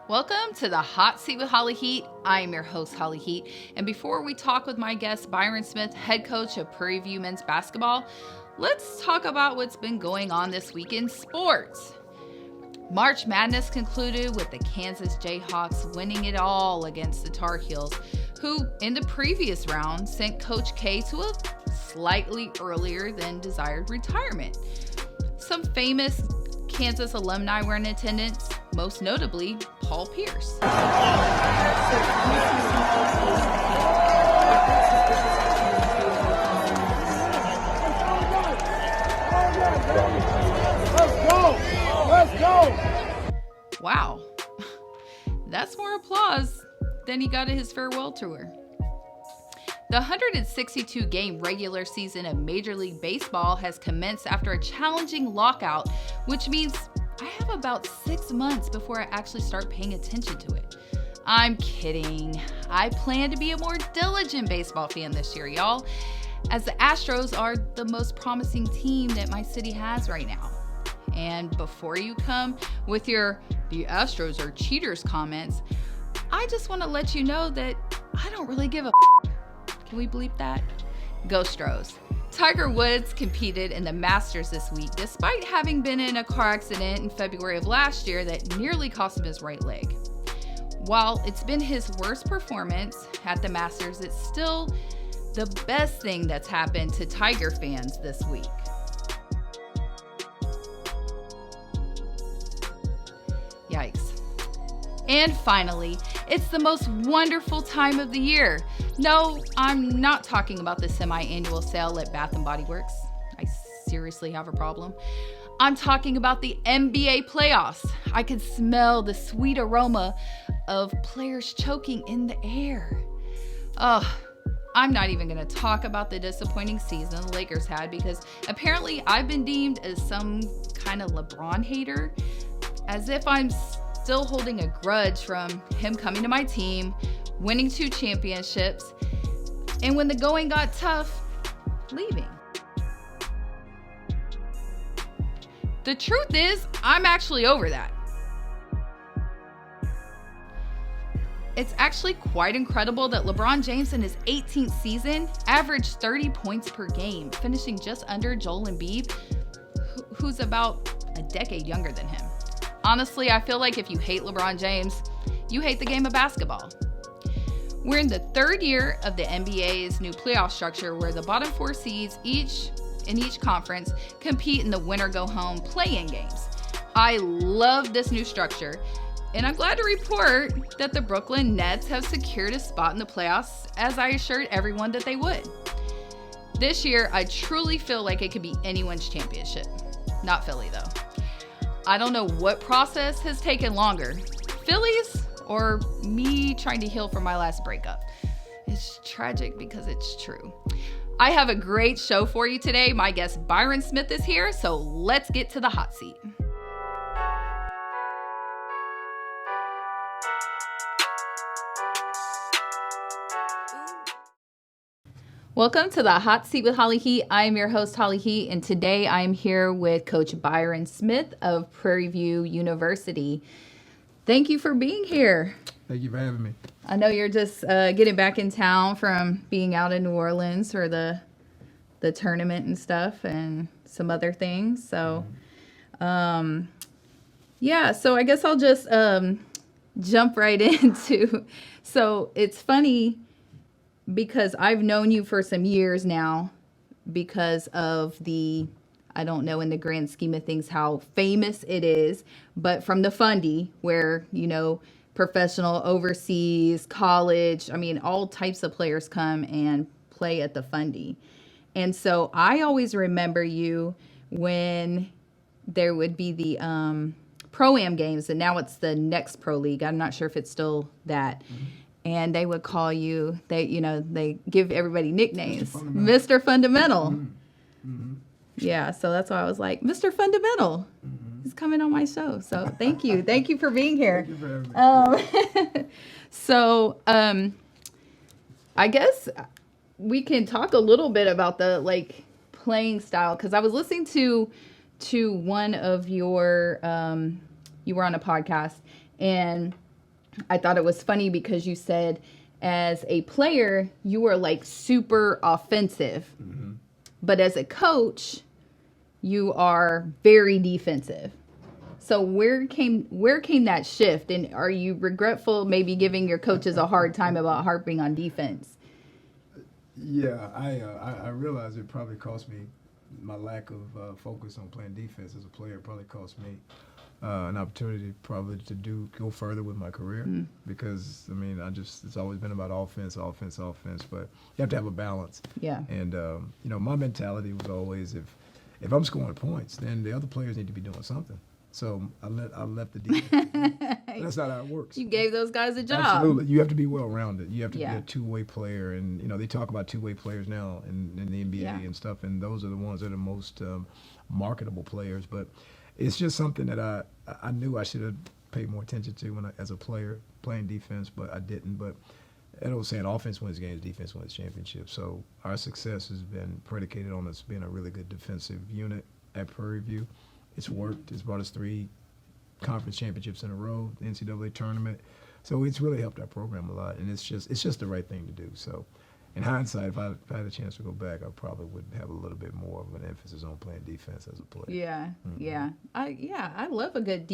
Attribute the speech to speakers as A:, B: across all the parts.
A: Welcome to the Hot Seat with Holly Heat. I am your host, Holly Heat. And before we talk with my guest, Byron Smith, head coach of Prairie View men's basketball, let's talk about what's been going on this week in sports. March Madness concluded with the Kansas Jayhawks winning it all against the Tar Heels, who in the previous round sent Coach K to a slightly earlier than desired retirement. Some famous Kansas alumni were in attendance, most notably Paul Pierce.
B: Let's go!
A: Wow, that's more applause than he got at his farewell tour. The 162-game regular season of Major League Baseball has commenced after a challenging lockout, which means I have about 6 months before I actually start paying attention to it. I'm kidding. I plan to be a more diligent baseball fan this year, y'all, as the Astros are the most promising team that my city has right now. And before you come with your "the Astros are cheaters" comments, I just want to let you know that I don't really give a Can we bleep that? Go Stros. Tiger Woods competed in the Masters this week despite having been in a car accident in February of last year that nearly cost him his right leg. While it's been his worst performance at the Masters, it's still the best thing that's happened to Tiger fans this week. Yikes. And finally, it's the most wonderful time of the year. No, I'm not talking about the semi-annual sale at Bath & Body Works. I seriously have a problem. I'm talking about the NBA playoffs. I could smell the sweet aroma of players choking in the air. I'm not even going to talk about the disappointing season the Lakers had because apparently I've been deemed as some kind of LeBron hater, as if I'm still holding a grudge from him coming to my team, winning 2 championships, and when the going got tough, leaving. The truth is, I'm actually over that. It's actually quite incredible that LeBron James in his 18th season averaged 30 points per game, finishing just under Joel Embiid, who's about a decade younger than him. Honestly, I feel like if you hate LeBron James, you hate the game of basketball. We're in the 3rd year of the NBA's new playoff structure where the bottom 4 seeds in each conference compete in the winner-go-home play-in games. I love this new structure, and I'm glad to report that the Brooklyn Nets have secured a spot in the playoffs, as I assured everyone that they would. This year, I truly feel like it could be anyone's championship. Not Philly, though. I don't know what process has taken longer, Phillies or me trying to heal from my last breakup. It's tragic because it's true. I have a great show for you today. My guest Byron Smith is here, so let's get to the hot seat. Welcome to the Hot Seat with Holly Heat. I am your host, Holly Heat, and today I am here with Coach Byron Smith of Prairie View University. Thank you for being here.
B: Thank you for having me.
A: I know you're just getting back in town from being out in New Orleans for the tournament and stuff and some other things. So, so I guess I'll just jump right into. So it's funny, because I've known you for some years now because of I don't know in the grand scheme of things how famous it is, but from the Fundy where, professional, overseas, college, all types of players come and play at the Fundy. And so I always remember you when there would be the Pro-Am games, and now it's the Next Pro League. I'm not sure if it's still that. Mm-hmm. And they would call you, they give everybody nicknames. Mr. Fundamental. Mm-hmm. Yeah, so that's why I was like, Mr. Fundamental is coming on my show. So thank you. Thank you for being here.
B: Thank you for having me.
A: So I guess we can talk a little bit about the playing style, because I was listening to one of your, you were on a podcast, and I thought it was funny because you said as a player, you were like super offensive. Mm-hmm. But as a coach, you are very defensive. So where came that shift? And are you regretful maybe giving your coaches a hard time about harping on defense?
B: Yeah, I realize it probably cost me my lack of focus on playing defense as a player. Probably cost me an opportunity probably to go further with my career because I mean it's always been about offense, but you have to have a balance. Yeah. And my mentality was always if I'm scoring points, then the other players need to be doing something. So I left the defense. That's not how it works.
A: You gave those guys a job.
B: Absolutely. You have to be well-rounded. You have to be a two-way player. And, they talk about two-way players now in the NBA and stuff, and those are the ones that are the most marketable players. But it's just something that I knew I should have paid more attention to as a player playing defense, but I didn't. But that old saying, offense wins games, defense wins championships. So our success has been predicated on us being a really good defensive unit at Prairie View. It's worked. It's brought us 3 conference championships in a row, the NCAA tournament. So it's really helped our program a lot, and it's just the right thing to do. So in hindsight, if I had a chance to go back, I probably would have a little bit more of an emphasis on playing defense as a player. Yeah,
A: I love a good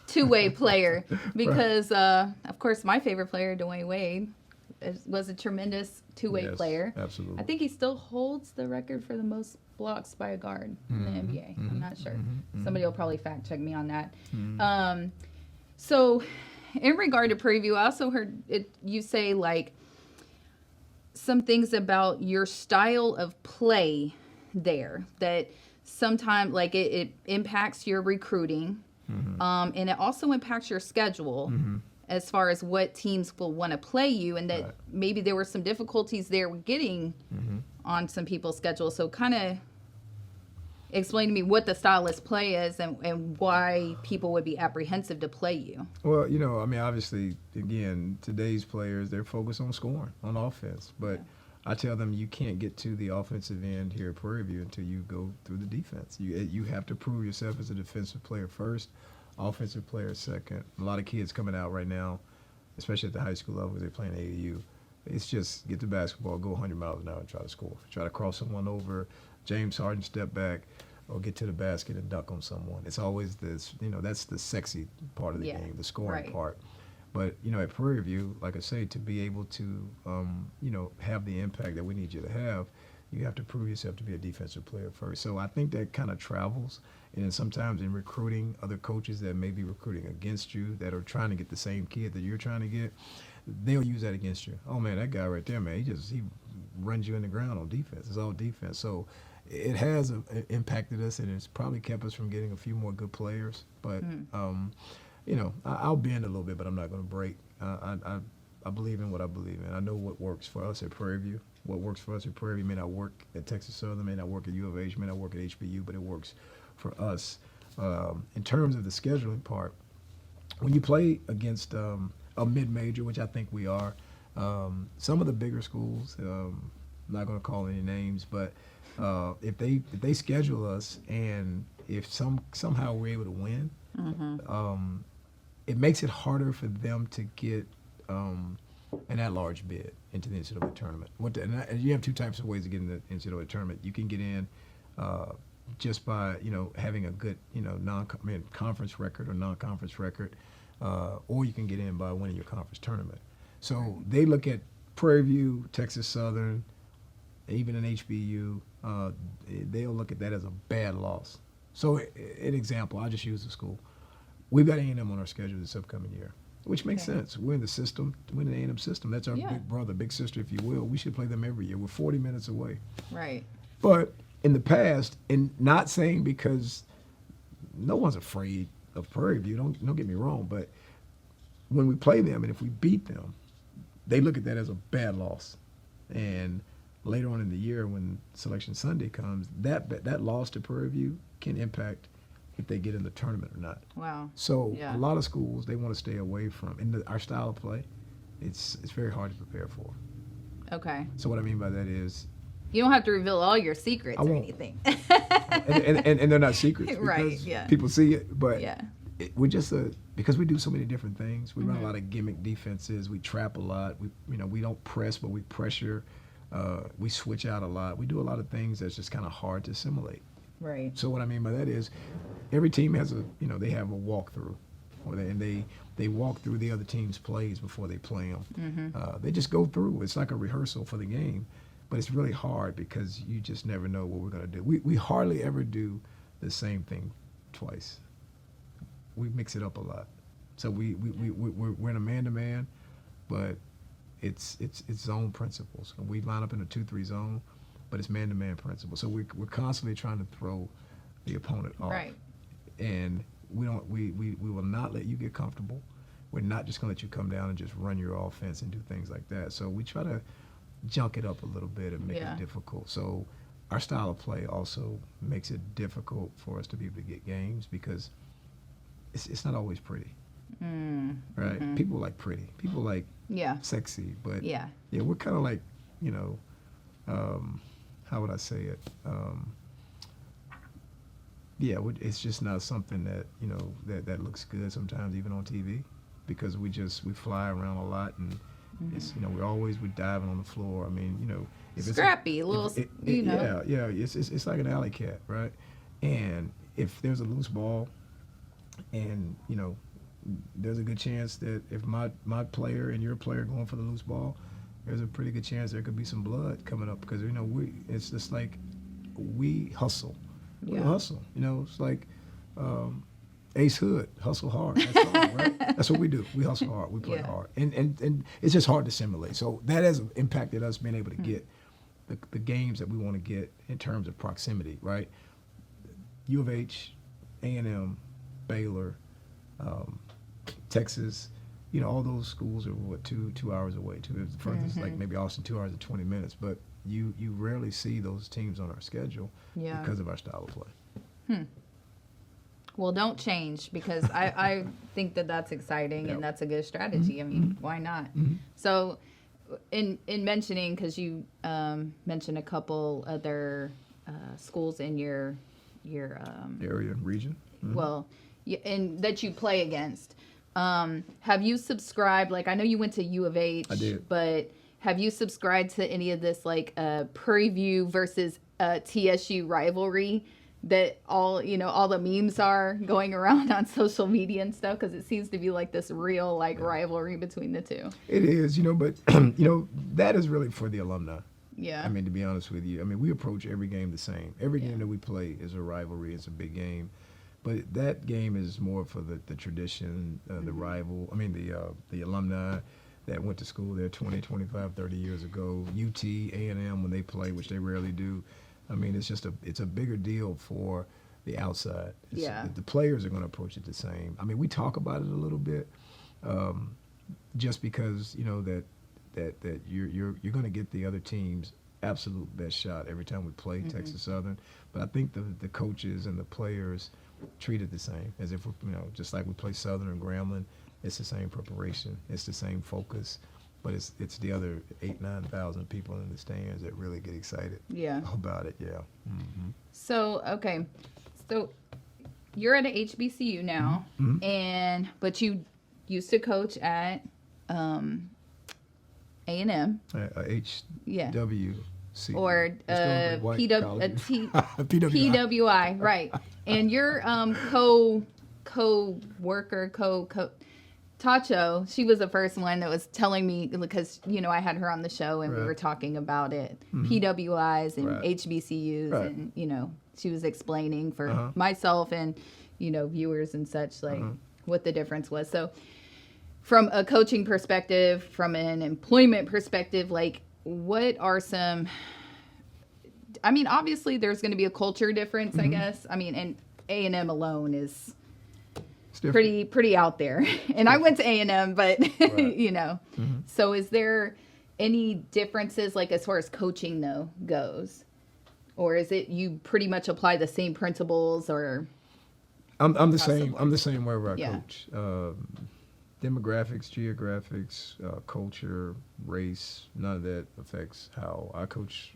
A: two-way player because, of course, my favorite player, Dwayne Wade, was a tremendous two-way player.
B: Absolutely.
A: I think he still holds the record for the most blocks by a guard in the NBA. I'm not sure. Somebody will probably fact check me on that. So in regard to Prairie View, I also heard you say like some things about your style of play there that sometimes like it impacts your recruiting and it also impacts your schedule as far as what teams will want to play you, and that maybe there were some difficulties there with getting on some people's schedules. So kind of explain to me what the stylist play is and why people would be apprehensive to play you.
B: Well, I mean, obviously, again, today's players, they're focused on scoring, on offense. But I tell them you can't get to the offensive end here at Prairie View until you go through the defense. You have to prove yourself as a defensive player first, offensive player second. A lot of kids coming out right now, especially at the high school level, they're playing AAU. It's just get the basketball, go 100 miles an hour and try to score. Try to cross someone over, James Harden step back, or get to the basket and dunk on someone. It's always this, that's the sexy part of the game, the scoring part. But, at Prairie View, like I say, to be able to, have the impact that we need you to have, you have to prove yourself to be a defensive player first. So I think that kind of travels. And then sometimes in recruiting, other coaches that may be recruiting against you that are trying to get the same kid that you're trying to get, they'll use that against you. Oh, man, that guy right there, man, he runs you in the ground on defense. It's all defense. So it has impacted us, and it's probably kept us from getting a few more good players. But, I'll bend a little bit, but I'm not going to break. I believe in what I believe in. I know what works for us at Prairie View. What works for us at Prairie View may not work at Texas Southern, may not work at U of H, may not work at HBU, but it works for us. In terms of the scheduling part, when you play against a mid-major, which I think we are, some of the bigger schools, I'm not going to call any names, but if they schedule us and if somehow we're able to win, it makes it harder for them to get an at-large bid into the NCAA tournament. And you have 2 types of ways to get in the NCAA tournament. You can get in just by having a good conference record or non-conference record, or you can get in by winning your conference tournament. So they look at Prairie View, Texas Southern, even an HBU. They'll look at that as a bad loss. So an example, I'll just use the school. We've got A&M on our schedule this upcoming year, which makes sense. We're in the system. We're in the A&M system. That's our big brother, big sister, if you will. We should play them every year. We're 40 minutes away.
A: Right.
B: But in the past, and not saying because no one's afraid of Prairie View, don't get me wrong, but when we play them and if we beat them, they look at that as a bad loss. And later on in the year when Selection Sunday comes, that loss to Prairie View can impact if they get in the tournament or not.
A: Wow.
B: So a lot of schools, they want to stay away from, in our style of play, it's very hard to prepare for.
A: Okay.
B: So what I mean by that is,
A: you don't have to reveal all your secrets or anything.
B: and they're not secrets.
A: Right, yeah.
B: People see it, but we're just because we do so many different things. We run a lot of gimmick defenses. We trap a lot. We don't press, but we pressure. We switch out a lot. We do a lot of things that's just kind of hard to assimilate.
A: Right.
B: So what I mean by that is, every team has they have a walkthrough, and they walk through the other team's plays before they play them. They just go through. It's like a rehearsal for the game, but it's really hard because you just never know what we're gonna do. We hardly ever do the same thing twice. We mix it up a lot. So we're in a man-to-man, but it's zone principles. We line up in a 2-3 zone, but it's man-to-man principle. So we're constantly trying to throw the opponent off.
A: Right.
B: And we will not let you get comfortable. We're not just gonna let you come down and just run your offense and do things like that. So we try to junk it up a little bit and make it difficult. So our style of play also makes it difficult for us to be able to get games because it's not always pretty. Right? People like pretty. People like sexy. But we're kind of like, how would I say it? It's just not something that that looks good sometimes even on TV, because we fly around a lot, and it's we're diving on the floor. I mean, if
A: scrappy,
B: it's like an alley cat, right? And if there's a loose ball, and there's a good chance that if my player and your player going for the loose ball, there's a pretty good chance there could be some blood coming up, because it's just like we hustle. We hustle. It's like Ace Hood, hustle hard. That's all, right? That's what we do. We hustle hard. We play hard. And it's just hard to simulate. So that has impacted us being able to get the games that we want to get in terms of proximity, right? U of H, A&M, Baylor, Texas, all those schools are what, 2 hours away. The furthest, like maybe Austin, 2 hours and 20 minutes. But you rarely see those teams on our schedule because of our style of play.
A: Well, don't change, because I think that's exciting and that's a good strategy. I mean, why not? So in mentioning, because you mentioned a couple other schools in your
B: area and region.
A: Well, and that you play against. Have you subscribed? Like, I know you went to U of H.
B: I did.
A: But have you subscribed to any of this, like Prairie View versus TSU rivalry that all the memes are going around on social media and stuff? Because it seems to be like this real rivalry between the two.
B: It is, but that is really for the alumni.
A: Yeah.
B: I mean, to be honest with you, we approach every game the same. Every game that we play is a rivalry. It's a big game. But that game is more for the tradition, the rival. The alumni that went to school there 20, 25, 30 years ago. UT, A&M, when they play, which they rarely do. It's a bigger deal for the outside. The players are going to approach it the same. We talk about it a little bit, just because that you're going to get the other team's absolute best shot every time we play Texas Southern. But I think the coaches and the players treat it the same, as if just like we play Southern and Grambling. It's the same preparation. It's the same focus. But it's the other 8,000-9,000 people in the stands that really get excited about it. Yeah.
A: So so you're at an HBCU now, but you used to coach at A&M. HWC. Or PWI, right? And your co-worker, Tacho, she was the first one that was telling me, because, I had her on the show and we were talking about it, PWIs and HBCUs, and, she was explaining for myself and, viewers and such, what the difference was. So from a coaching perspective, from an employment perspective, what are some, obviously there's going to be a culture difference, I guess. And A&M alone is pretty out there. And I went to A&M, but so is there any differences as far as coaching goes, or is it you pretty much apply the same principles? Or
B: I'm the same wherever I coach. Demographics, geographics, culture, race, none of that affects how I coach.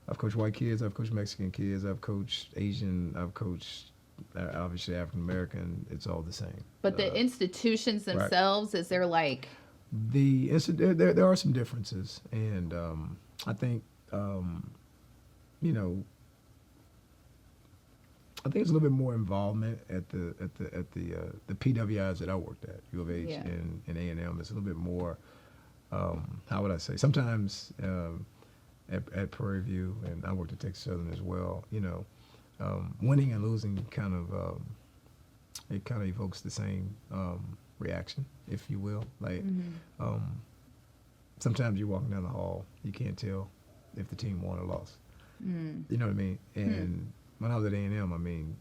B: I've coached white kids, I've coached Mexican kids, I've coached Asian, I've coached obviously African American, it's all the same.
A: But the institutions themselves, is there like
B: There are some differences, and I think you know, I think it's a little bit more involvement at the PWIs that I worked at, U of H and A&M. It's a little bit more, how would I say? Sometimes at Prairie View, and I worked at Texas Southern as well. You know, winning and losing kind of it kind of evokes the same reaction, if you will. Like sometimes you're walking down the hall, you can't tell if the team won or lost. You know what I mean? And when I was at A&M, I mean,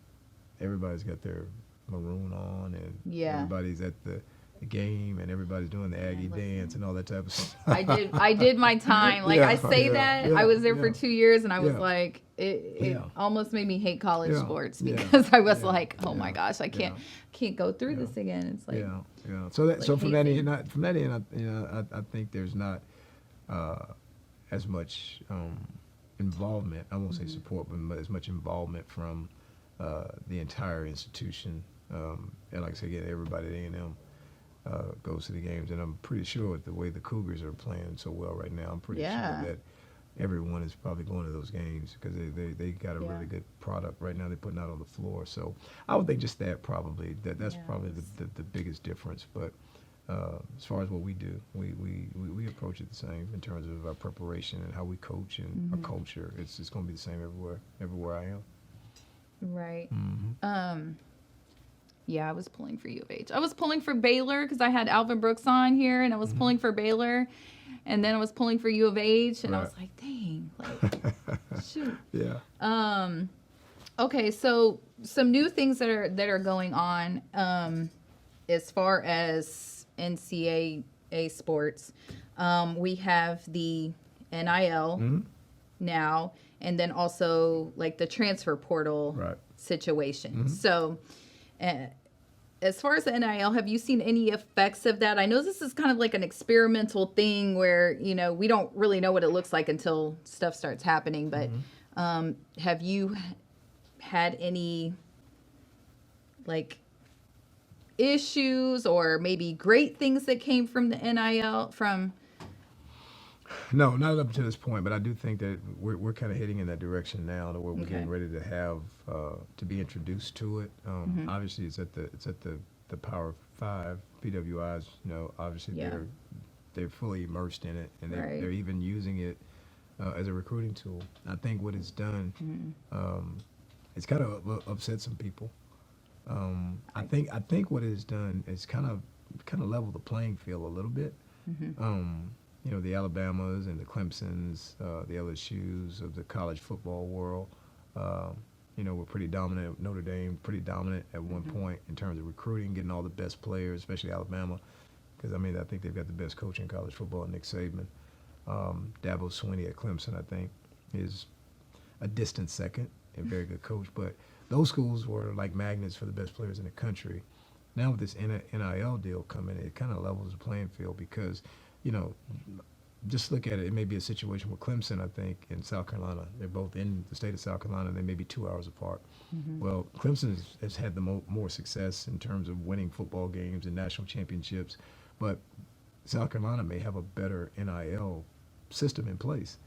B: everybody's got their maroon on, and everybody's at the game, and everybody's doing the Aggie dance and all that type of stuff.
A: I did my time. Like I say that I was there for 2 years, and I was like, it almost made me hate college sports because I was like, oh my gosh, I can't go through this again. It's like
B: So from that end, I think there's not as much involvement. I won't say support, but as much involvement from the entire institution. And like I said, again, everybody at A&M goes to the games, and I'm pretty sure with the way the Cougars are playing so well right now, I'm pretty sure that everyone is probably going to those games because they got a really good product right now they're putting out on the floor. So I would think just that probably that's probably the biggest difference. But as far as what we do, we approach it the same in terms of our preparation and how we coach and our culture. It's going to be the same everywhere I am.
A: Right. Yeah, I was pulling for U of H. I was pulling for Baylor because I had Alvin Brooks on here, and I was pulling for Baylor, and then I was pulling for U of H, and I was like, dang, like, shoot.
B: Yeah.
A: Okay, so some new things that are going on as far as NCAA sports. We have the NIL now, and then also like the transfer portal situation. So as far as the NIL, have you seen any effects of that? I know this is kind of like an experimental thing where, you know, we don't really know what it looks like until stuff starts happening. But have you had any like issues or maybe great things that came from the NIL from?
B: No, not up to this point, but I do think that we're kind of heading in that direction now, to where we're getting ready to have to be introduced to it. Obviously, it's at the Power 5 PWIs. You know, obviously they're fully immersed in it, and they're even using it as a recruiting tool. I think what it's done, it's kind of upset some people. I think what it's done is kind of level the playing field a little bit. You know, the Alabamas and the Clemsons, the LSUs of the college football world, you know, were pretty dominant. Notre Dame, pretty dominant at one point in terms of recruiting, getting all the best players, especially Alabama, because, I mean, I think they've got the best coach in college football, Nick Saban. Dabo Swinney at Clemson, I think, is a distant second, a very good coach. But those schools were like magnets for the best players in the country. Now with this NIL deal coming, it kind of levels the playing field because, you know, just look at it. It may be a situation with Clemson, I think, in South Carolina. They're both in the state of South Carolina. They may be 2 hours apart. Well, Clemson has had the more success in terms of winning football games and national championships, but South Carolina may have a better NIL system in place.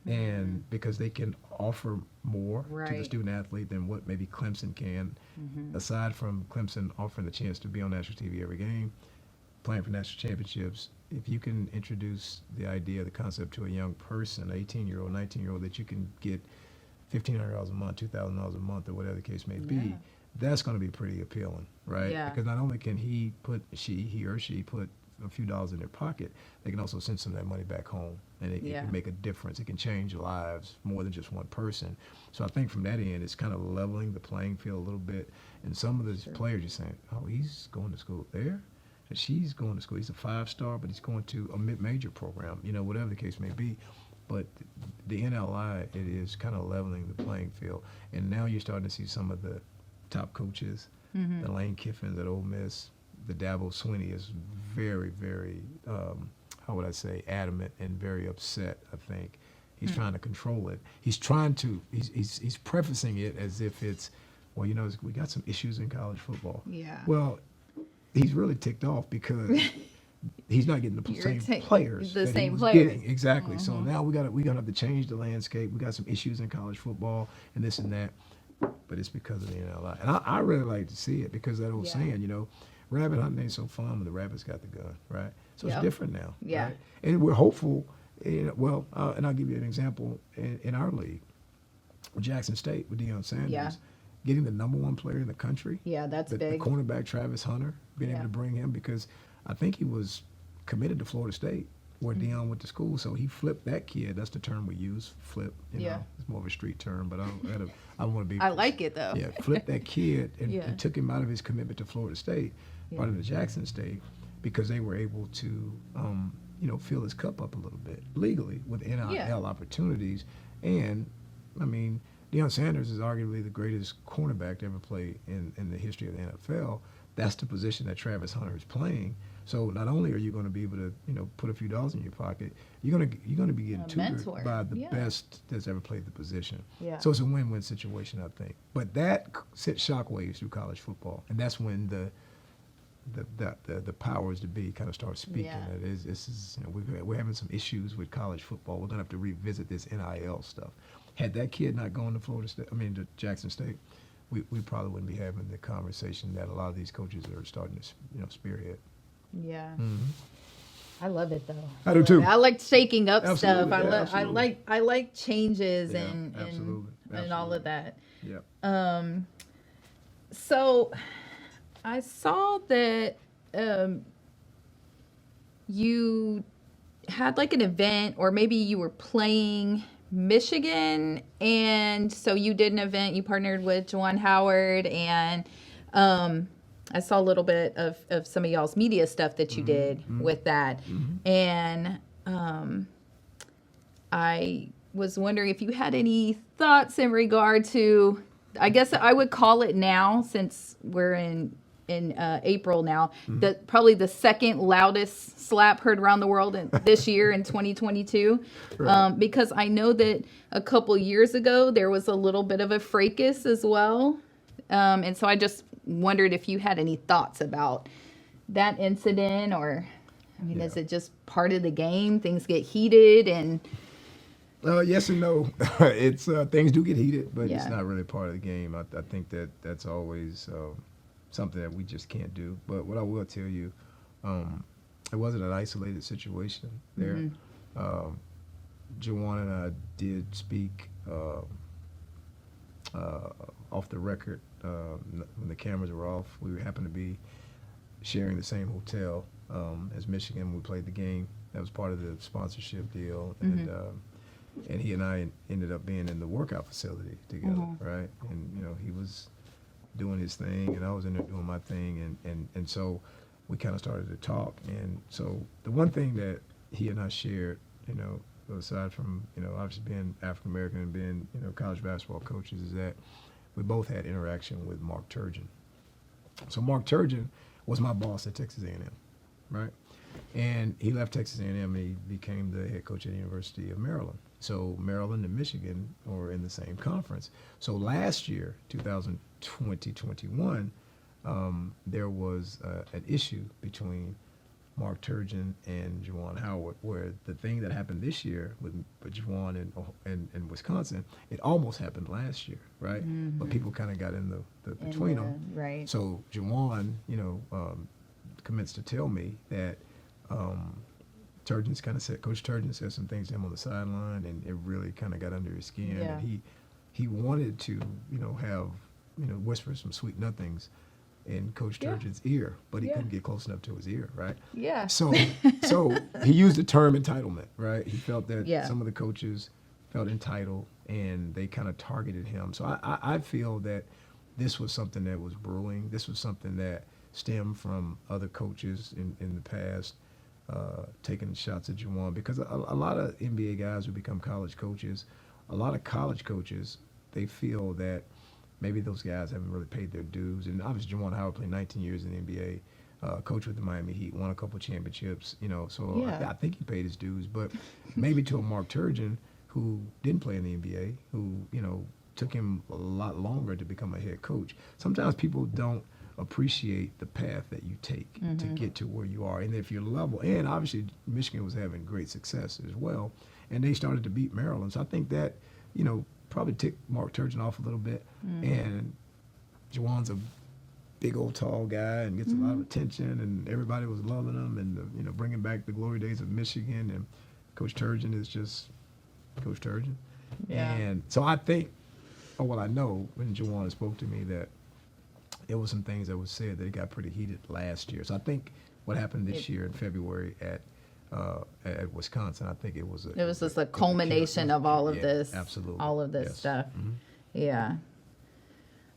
B: And because they can offer more to the student athlete than what maybe Clemson can, aside from Clemson offering the chance to be on national TV every game, playing for national championships. If you can introduce the idea, the concept to a young person, 18-year-old, 19-year-old, that you can get $1,500 a month, $2,000 a month, or whatever the case may be, that's going to be pretty appealing, right? Because not only can he or she put a few dollars in their pocket, they can also send some of that money back home, and it can make a difference. It can change lives more than just one person. So I think from that end, it's kind of leveling the playing field a little bit. And some of those players are saying, oh, he's going to school there? And she's going to school. He's a 5-star, but he's going to a mid-major program, you know, whatever the case may be. But the NLI, it is kind of leveling the playing field. And now you're starting to see some of the top coaches, the Lane Kiffins at Ole Miss, the Dabo Swinney is very, very, how would I say, adamant and very upset, I think. He's trying to control it. He's prefacing it as if it's well, we got some issues in college football.
A: Yeah.
B: Well, he's really ticked off because he's not getting the same players.
A: The
B: that
A: same
B: he was
A: players.
B: getting. Exactly. So now we're gonna have to change the landscape. We got some issues in college football and this and that. But it's because of the NLI. And I really like to see it because that old saying, rabbit hunting ain't so fun when the rabbit's got the gun, right? So it's different now.
A: Yeah.
B: Right? And we're hopeful. And I'll give you an example in our league. Jackson State with Deion Sanders, getting the number one player in the country.
A: Yeah, that's big.
B: The cornerback Travis Hunter, being able to bring him because I think he was committed to Florida State where Deion went to school. So he flipped that kid. That's the term we use, flip. You know, it's more of a street term, but I want to be.
A: I like it though.
B: Yeah, flipped that kid and took him out of his commitment to Florida State, brought him to Jackson State because they were able to, fill his cup up a little bit legally with NIL opportunities. And, I mean, Deion Sanders is arguably the greatest cornerback to ever play in the history of the NFL. That's the position that Travis Hunter is playing. So not only are you going to be able to, put a few dollars in your pocket, you're going to be getting tutored by the best that's ever played the position. Yeah. So it's a win-win situation, I think. But that sent shockwaves through college football, and that's when the powers to be kind of start speaking. That this is we're having some issues with college football. We're going to have to revisit this NIL stuff. Had that kid not gone to Jackson State, we probably wouldn't be having the conversation that a lot of these coaches are starting to spearhead.
A: Yeah.
B: Mm-hmm.
A: I love it though.
B: I do too.
A: I like shaking up
B: Absolutely.
A: stuff. I like changes
B: Yeah,
A: and
B: absolutely.
A: and all of that.
B: Yeah.
A: So I saw that you had like an event, or maybe you were playing Michigan, and so you did an event. You partnered with Juwan Howard, and I saw a little bit of some of y'all's media stuff that you did with that. And I was wondering if you had any thoughts in regard to, I guess I would call it now, since we're in April now, probably the second loudest slap heard around the world this year in 2022. Right. Because I know that a couple years ago there was a little bit of a fracas as well. And so I just wondered if you had any thoughts about that incident, or, is it just part of the game? Things get heated and...
B: yes and no. It's things do get heated, but it's not really part of the game. I think that's always something that we just can't do. But what I will tell you, it wasn't an isolated situation there. Juwan and I did speak off the record when the cameras were off. We happened to be sharing the same hotel as Michigan when we played the game. That was part of the sponsorship deal. And he and I ended up being in the workout facility together, right? And, he was doing his thing, and I was in there doing my thing, and so we kind of started to talk. And so the one thing that he and I shared, aside from, obviously being African-American and being, college basketball coaches, is that we both had interaction with Mark Turgeon. So Mark Turgeon was my boss at Texas A&M, right? And he left Texas A&M and he became the head coach at the University of Maryland. So Maryland and Michigan were in the same conference. So last year, 2020-21, there was an issue between Mark Turgeon and Juwan Howard, where the thing that happened this year with Juwan and Wisconsin, it almost happened last year, right? But people kind of got in the between them.
A: Right.
B: So Juwan, commenced to tell me that Coach Turgeon said some things to him on the sideline, and it really kind of got under his skin.
A: Yeah.
B: And he wanted to, have, whisper some sweet nothings in Coach Turgeon's ear, but he couldn't get close enough to his ear, right?
A: Yeah.
B: So he used the term entitlement, right? He felt that some of the coaches felt entitled, and they kind of targeted him. So I feel that this was something that was brewing. This was something that stemmed from other coaches in the past, taking shots at Juwan, because a lot of NBA guys who become college coaches, a lot of college coaches, they feel that maybe those guys haven't really paid their dues. And obviously Juwan Howard played 19 years in the NBA, coached with the Miami Heat, won a couple championships, so I think he paid his dues. But maybe to a Mark Turgeon, who didn't play in the NBA, who, took him a lot longer to become a head coach. Sometimes people don't appreciate the path that you take to get to where you are. And if you're level, and obviously Michigan was having great success as well, and they started to beat Maryland. So I think that, probably ticked Mark Turgeon off a little bit. And Juwan's a big old tall guy and gets a lot of attention, and everybody was loving him, and bringing back the glory days of Michigan. And Coach Turgeon is just Coach Turgeon.
A: Yeah.
B: And so I think, I know when Juwan spoke to me that there was some things that was said that it got pretty heated last year. So I think what happened this year in February at Wisconsin, I think it was
A: just a culmination of all of this,
B: absolutely,
A: all of this stuff. Yeah.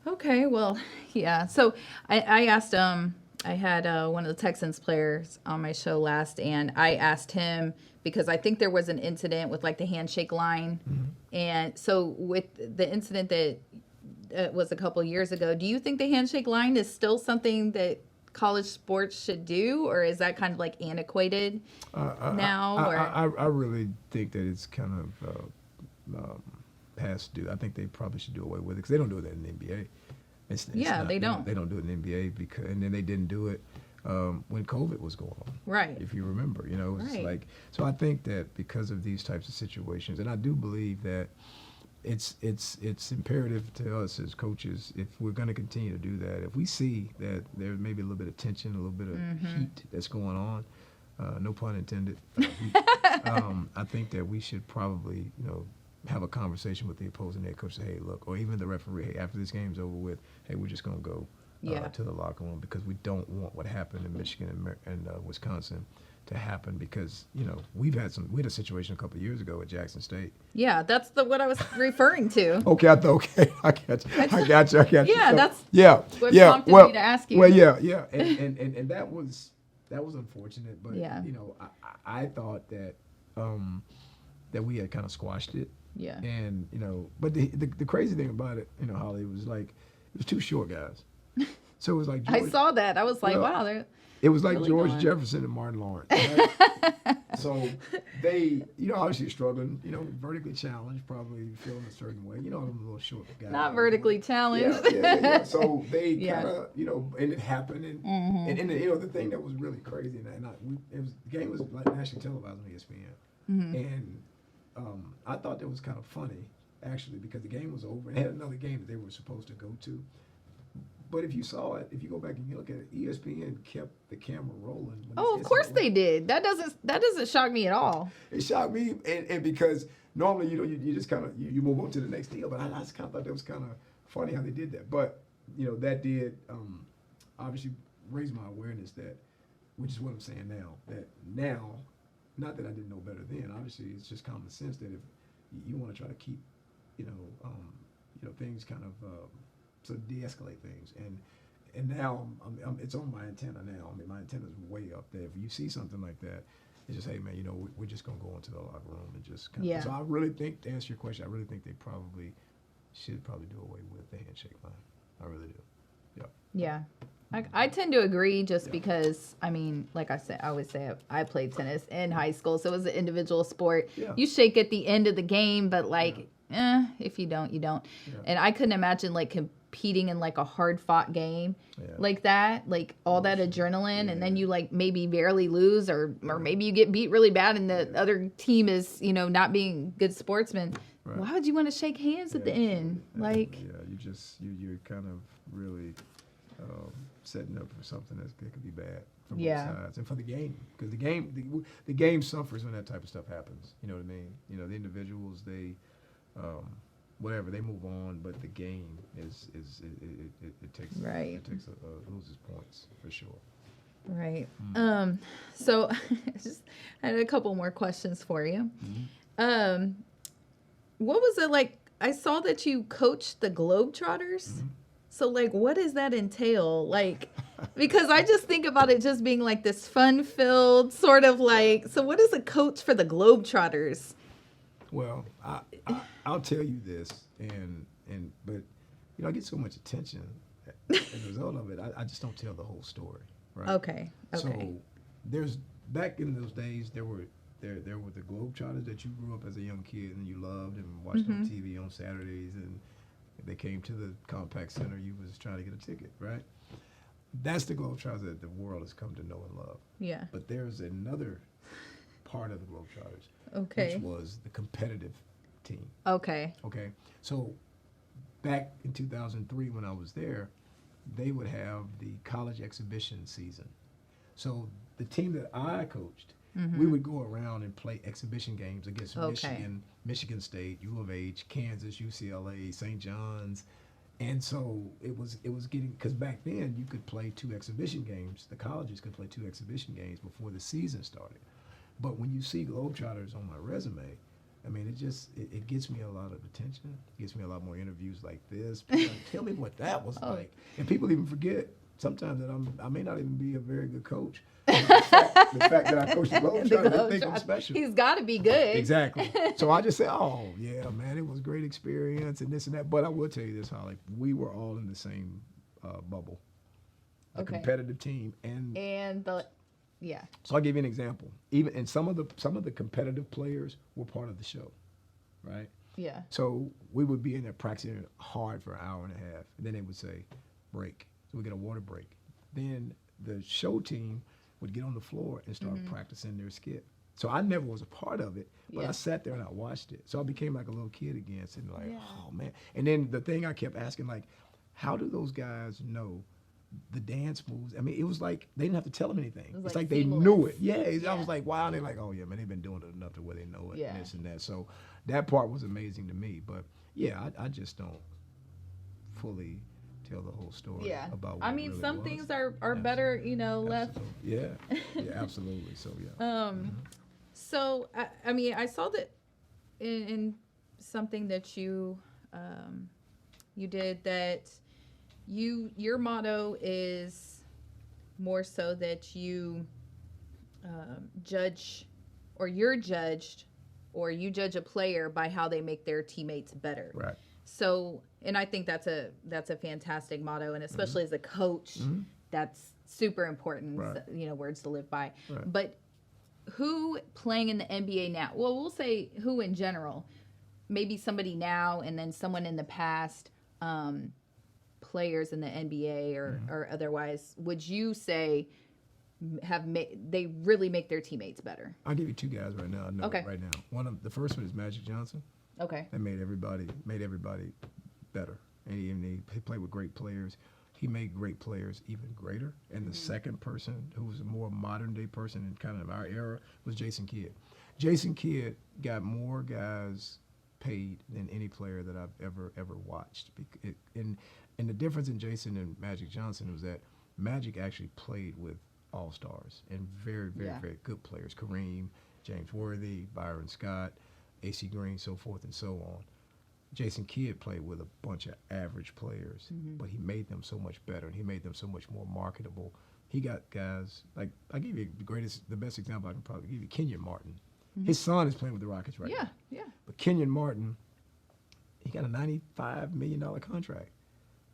A: Okay. Well, yeah. So I asked I had one of the Texans players on my show last, and I asked him because I think there was an incident with like the handshake line, and so with the incident that was a couple years ago, do you think the handshake line is still something that college sports should do, or is that kind of like antiquated now?
B: I really think that it's kind of past due. I think they probably should do away with it because they don't do it in the NBA.
A: They don't.
B: They don't do it in the NBA and then they didn't do it when COVID was going on.
A: Right.
B: If you remember, it's like, so I think that because of these types of situations, and I do believe that it's imperative to us as coaches, if we're going to continue to do that, if we see that there may be a little bit of tension, a little bit of heat that's going on, no pun intended, I think that we should probably, have a conversation with the opposing head coach, say, hey, look, or even the referee, hey, after this game's over with, hey, we're just going to go to the locker room because we don't want what happened in Michigan and Wisconsin to happen, because we had a situation a couple of years ago at Jackson State.
A: Yeah, that's what I was referring to.
B: Okay, I got you.
A: Yeah,
B: so,
A: that's what prompted me to ask you.
B: Well, yeah, and that was unfortunate, but I thought that that we had kind of squashed it.
A: Yeah.
B: And but the crazy thing about it, Holly, was like it was two short guys. So it was like
A: I saw that. I was like, wow, they're.
B: It was like
A: really
B: George
A: going.
B: Jefferson and Martin Lawrence. Right? So they, obviously struggling, vertically challenged, probably feeling a certain way. Them little short guys.
A: Not vertically challenged.
B: Yeah. So they kind of, and it happened. And the thing that was really crazy, the game was like nationally televised on ESPN. And I thought that was kind of funny, actually, because the game was over and they had another game that they were supposed to go to. But if you saw it, if you go back and you look at it, ESPN kept the camera rolling.
A: Oh, of course they did. That doesn't shock me at all.
B: It shocked me, and because normally you just kind of you move on to the next deal. But I just kind of thought that was kind of funny how they did that. But that did obviously raise my awareness that, which is what I'm saying now. That now, not that I didn't know better then. Obviously, it's just common sense that if you want to try to keep things kind of so de-escalate things, and now it's on my antenna now. I mean, my antenna's way up there. If you see something like that, it's just, hey man, we're just gonna go into the locker room and just kind of. So I really think, to answer your question, I really think they should do away with the handshake line. I really do.
A: Yeah. I tend to agree just because, I mean, like I said, I always say I played tennis in high school, so it was an individual sport. Yeah. You shake at the end of the game, but if you don't, you don't. Yeah. And I couldn't imagine like competing in like a hard fought game like that, like all that adrenaline, and then you like maybe barely lose or maybe you get beat really bad and the other team is, not being good sportsmen. Right. Why would you want to shake hands at the end? Like,
B: you're kind of really setting up for something that could be bad for both sides and for the game, because the game suffers when that type of stuff happens. You know what I mean? The individuals, they whatever, they move on, but the game it takes loses points for sure.
A: Right. So I had a couple more questions for you. What was it like? I saw that you coached the Globetrotters. So, like, what does that entail? Like, because I just think about it just being like this fun-filled sort of like. So, what is a coach for the Globetrotters?
B: Well, I'll tell you this, but I get so much attention. As a result of it, I just don't tell the whole story, right?
A: Okay.
B: So there's, back in those days, there were the Globetrotters that you grew up as a young kid and you loved and watched on TV on Saturdays, and They came to the Compact Center. You was trying to get a ticket, right? That's the Globetrotters that the world has come to know and love.
C: Yeah.
B: But there's another part of the Globetrotters,
C: Okay.
B: which was the competitive team.
C: Okay.
B: Okay, so back in 2003 when I was there, they would have the college exhibition season. So the team that I coached, we would go around and play exhibition games against Michigan, Michigan State, U of H, Kansas, UCLA, St. John's. And so it was getting, because back then you could play 2 exhibition games. The colleges could play 2 exhibition games before the season started. But when you see Globetrotters on my resume, I mean, it gets me a lot of attention. It gets me a lot more interviews like this. People tell me what that was like. And people even forget sometimes that I may not even be a very good coach. The fact that I coach the Globetrotters, they think I'm special.
C: He's got to be good.
B: Exactly. So I just say, oh, yeah, man, it was a great experience and this and that. But I will tell you this, Holly, we were all in the same bubble. A competitive team.
C: Yeah.
B: So I'll give you an example. Even and some of the competitive players were part of the show, right?
C: Yeah.
B: So we would be in there practicing hard for an hour and a half, and then they would say, break. So we get a water break. Then the show team would get on the floor and start practicing their skit. So I never was a part of it, but I sat there and I watched it. So I became like a little kid again, sitting like, oh man. And then the thing I kept asking, like, how do those guys know the dance moves? I mean, it was like they didn't have to tell them anything. It's like they knew it. I was like, wow. And they're like, oh yeah, man, they've been doing it enough to where they know it and this and that. So that part was amazing to me. But yeah, I just don't fully tell the whole story about what
C: I mean,
B: it really
C: some
B: was.
C: things are better, left.
B: Yeah, absolutely. So yeah.
C: So I mean, I saw that in something that you did that your motto is more so that you judge, or you're judged, or you judge a player by how they make their teammates better.
B: Right.
C: So, and I think that's a fantastic motto, and especially as a coach, that's super important.
B: Right.
C: Words to live by.
B: Right.
C: But who playing in the NBA now? Well, we'll say who in general. Maybe somebody now, and then someone in the past. Players in the NBA or otherwise. Would you say they really make their teammates better?
B: I'll give you 2 guys right now. I know right now. The first one is Magic Johnson.
C: Okay.
B: That made everybody better. And he played with great players. He made great players even greater. And the second person, who was a more modern day person in kind of our era, was Jason Kidd. Jason Kidd got more guys paid than any player that I've ever watched. And the difference in Jason and Magic Johnson was that Magic actually played with all-stars and very, very, very good players. Kareem, James Worthy, Byron Scott, A.C. Green, so forth and so on. Jason Kidd played with a bunch of average players, but he made them so much better, and he made them so much more marketable. He got guys, like, I'll give you the best example I can probably give you, Kenyon Martin. His son is playing with the Rockets right now.
C: Yeah.
B: But Kenyon Martin, he got a $95 million contract.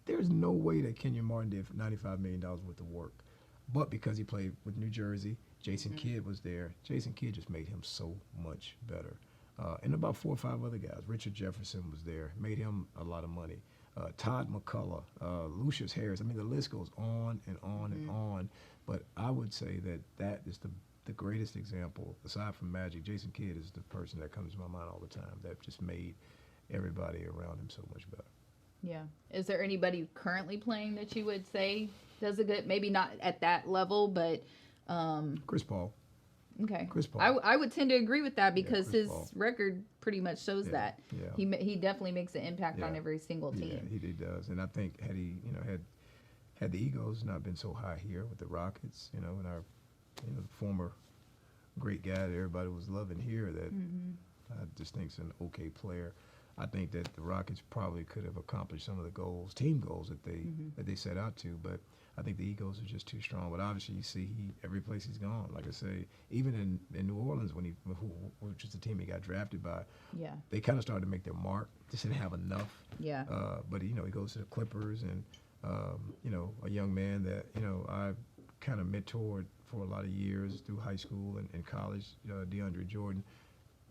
B: There's no way that Kenyon Martin did $95 million worth of work. But because he played with New Jersey, Jason Kidd was there. Jason Kidd just made him so much better. And about 4 or 5 other guys. Richard Jefferson was there, made him a lot of money. Todd McCullough, Lucius Harris. I mean, the list goes on and on and on. But I would say that is the greatest example, aside from Magic. Jason Kidd is the person that comes to my mind all the time that just made everybody around him so much better.
C: Yeah. Is there anybody currently playing that you would say does a good, maybe not at that level, but
B: Chris Paul.
C: Okay.
B: Chris Paul.
C: I would tend to agree with that because his
B: Paul.
C: record pretty much shows that.
B: Yeah.
C: He definitely makes an impact on every single team.
B: Yeah, he does. And I think had the egos not been so high here with the Rockets, and our the former great guy that everybody was loving here, that I just think is an okay player. I think that the Rockets probably could have accomplished some of the team goals that they set out to, but I think the egos are just too strong. But obviously, you see, every place he's gone. Like I say, even in New Orleans, which is the team he got drafted by, they kind of started to make their mark. Just didn't have enough.
C: Yeah.
B: But he goes to the Clippers, and a young man that I kind of mentored for a lot of years through high school and college, DeAndre Jordan.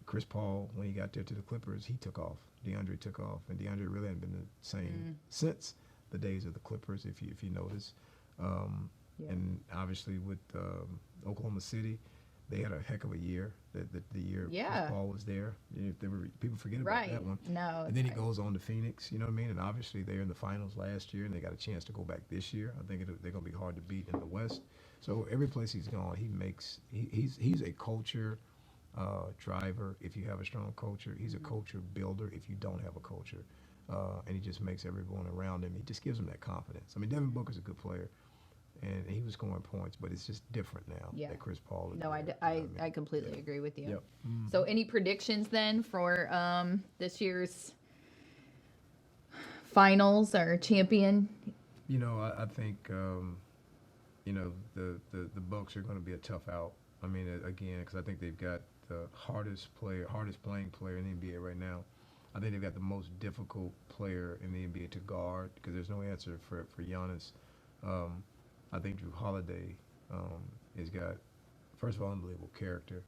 B: Chris Paul, when he got there to the Clippers, he took off. DeAndre took off, and DeAndre really hadn't been the same since the days of the Clippers, if you notice. And obviously with Oklahoma City, they had a heck of a year. The year Chris Paul was there, people forget about that one.
C: No,
B: and then he goes on to Phoenix. You know what I mean? And obviously they're in the finals last year, and they got a chance to go back this year. I think they're going to be hard to beat in the West. So every place he's gone, he's a culture driver. If you have a strong culture, he's a culture builder. If you don't have a culture, and he just makes everyone around him, he just gives them that confidence. I mean, Devin Booker's a good player, and he was scoring points, but it's just different now that Chris Paul is.
C: No,
B: there.
C: I completely agree with you.
B: Yep.
C: So any predictions then for this year's finals or champion?
B: You know, I think you know, the Bucks are going to be a tough out. I mean, again, because I think they've got the hardest playing player in the NBA right now. I think they've got the most difficult player in the NBA to guard because there's no answer for Giannis. I think Drew Holiday has got, first of all, unbelievable character.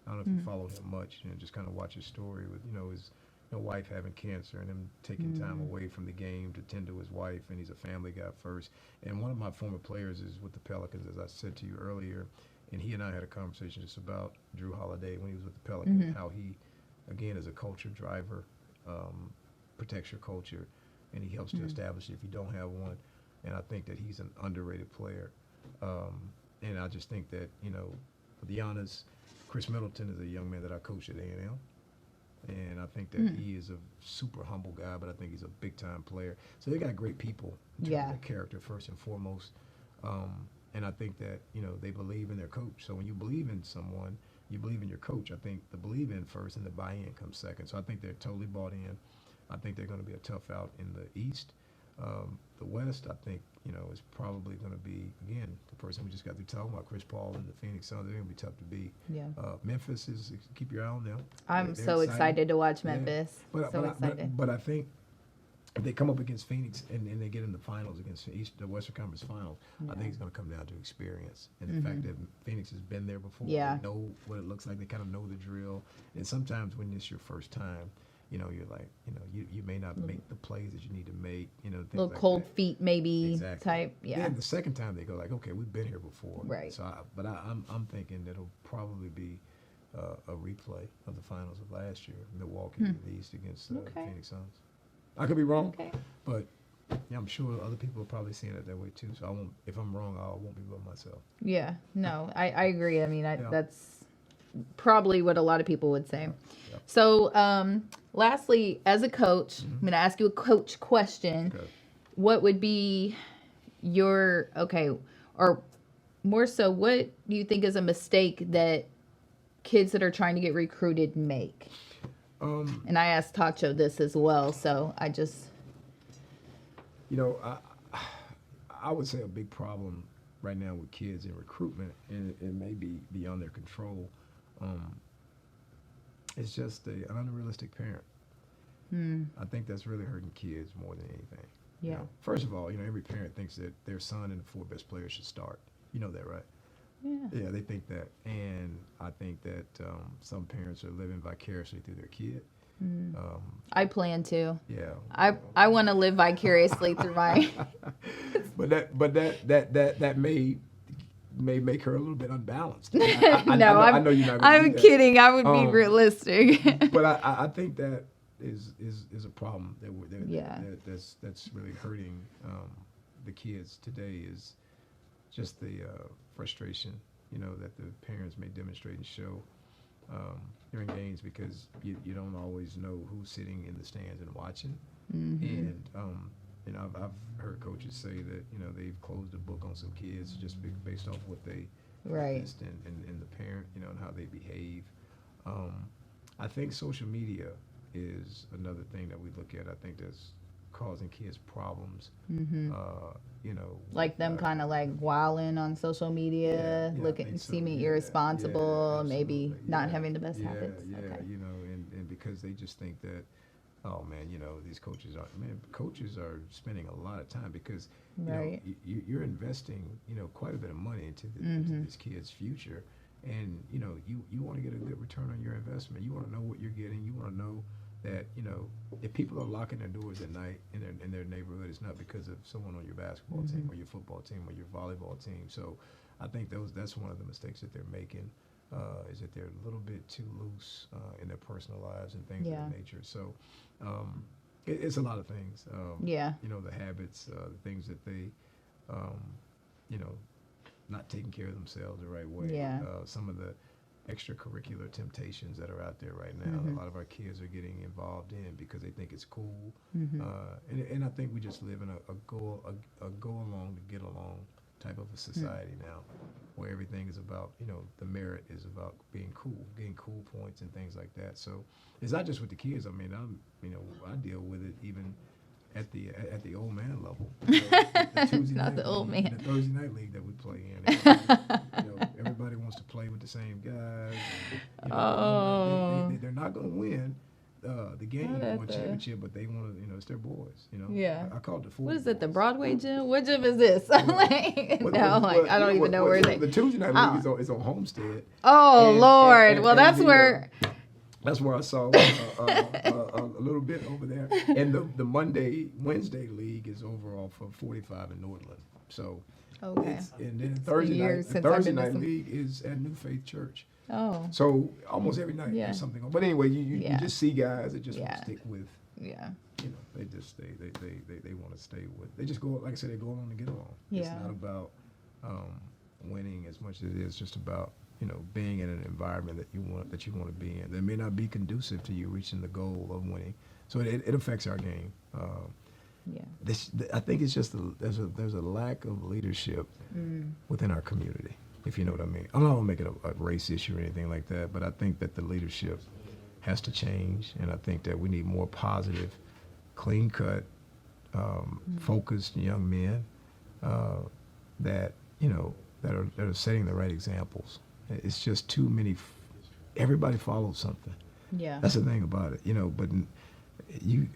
B: I don't know if you follow him much, just kind of watch his story with, his wife having cancer and him taking time away from the game to tend to his wife, and he's a family guy first. And one of my former players is with the Pelicans, as I said to you earlier, and he and I had a conversation just about Drew Holiday when he was with the Pelicans, how he, again, is a culture driver, protects your culture, and he helps to establish it if you don't have one. And I think that he's an underrated player. And I just think that, with Giannis, Chris Middleton is a young man that I coached at A&M. And I think that he is a super humble guy, but I think he's a big-time player. So they got great people in terms of their character, first and foremost. And I think that, they believe in their coach. So when you believe in someone, you believe in your coach. I think the believe in first and the buy-in comes second. So I think they're totally bought in. I think they're going to be a tough out in the East. The West, I think, is probably going to be, again, the person we just got through talking about, Chris Paul and the Phoenix Suns. They're going to be tough to beat.
C: Yeah.
B: Memphis is, keep your eye on them.
C: I'm so excited to watch Memphis.
B: But I think if they come up against Phoenix and they get in the finals against the Western Conference Finals, I think it's going to come down to experience and the fact that Phoenix has been there before. They know what it looks like. They kind of know the drill. And sometimes when it's your first time, you're like, you may not make the plays that you need to make,
C: little like cold feet maybe type. Yeah.
B: Then the second time they go like, okay, we've been here before.
C: Right.
B: So, I'm thinking that it'll probably be a replay of the finals of last year, Milwaukee in the East against Phoenix Suns. I could be wrong, but I'm sure other people are probably seeing it that way too. So I won't. If I'm wrong, I won't be by myself.
C: Yeah. No, I agree. I mean, that's probably what a lot of people would say. Yep. So, lastly, as a coach, I'm going to ask you a coach question. Okay. What would be your, or more so, what do you think is a mistake that kids that are trying to get recruited make? And I asked Tacho this as well, so I just...
B: I would say a big problem right now with kids in recruitment, and it may be beyond their control, it's just an unrealistic parent. I think that's really hurting kids more than anything.
C: Yeah.
B: First of all, every parent thinks that their son and the 4 best players should start. You know that, right? Yeah, they think that. And I think that some parents are living vicariously through their kid.
C: I plan to.
B: Yeah.
C: I want to live vicariously through my...
B: But that may make her a little bit unbalanced.
C: I know you're not. I'm kidding. I would be realistic.
B: But I think that is a problem that's really hurting the kids today. Is just the frustration that the parents may demonstrate and show during games because you don't always know who's sitting in the stands and watching. And I've heard coaches say that they've closed the book on some kids just based off what they witnessed and the parent and how they behave. I think social media is another thing that we look at. I think that's causing kids problems.
C: Like them kind of like wilding on social media, seeming irresponsible, maybe not having the best habits.
B: And because they just think that, oh man, these coaches are spending a lot of time because you're investing quite a bit of money into this kid's future, And you want to get a good return on your investment. You want to know what you're getting. You want to know that if people are locking their doors at night in their neighborhood, it's not because of someone on your basketball team or your football team or your volleyball team. So I think that's one of the mistakes that they're making, is that they're a little bit too loose in their personal lives and things of that nature. So it's a lot of things. The habits, the things that they, not taking care of themselves the right way. Some of the extracurricular temptations that are out there right now. A lot of our kids are getting involved in because they think it's cool. And I think we just live in a go along to get along type of a society now, where everything is about, the merit is about being cool, getting cool points and things like that. So it's not just with the kids. I mean, I deal with it even at the old man level. The Tuesday
C: Not
B: night
C: the old
B: league,
C: man.
B: the Thursday night league that we play in. Everybody wants to play with the same guys. They're not going to win the game or championship, but they want to. It's their boys. I call it the 40
C: What is it? The
B: boys.
C: Broadway gym? What gym is this? I'm like, I don't even know where they.
B: The Tuesday night league is on Homestead.
C: Oh Lord! Well, that's where.
B: That's where I saw a little bit over there. And the Wednesday league is over off of 45 in Nordland. So,
C: okay.
B: And then the Thursday night league is at New Faith Church.
C: Oh.
B: So almost every night there's something on. But anyway, you just see guys that just want to stick with.
C: Yeah.
B: They just stay. They want to stay with. They just go, like I said, they go along to get along.
C: Yeah.
B: It's not about winning as much as it is just about being in an environment that you want to be in. That may not be conducive to you reaching the goal of winning. So it affects our game. I think it's just there's a lack of leadership within our community, if you know what I mean. I'm not gonna make it a race issue or anything like that, but I think that the leadership has to change, and I think that we need more positive, clean-cut, focused young men that are setting the right examples. It's just too many. Everybody follows something.
C: Yeah.
B: That's the thing about it, But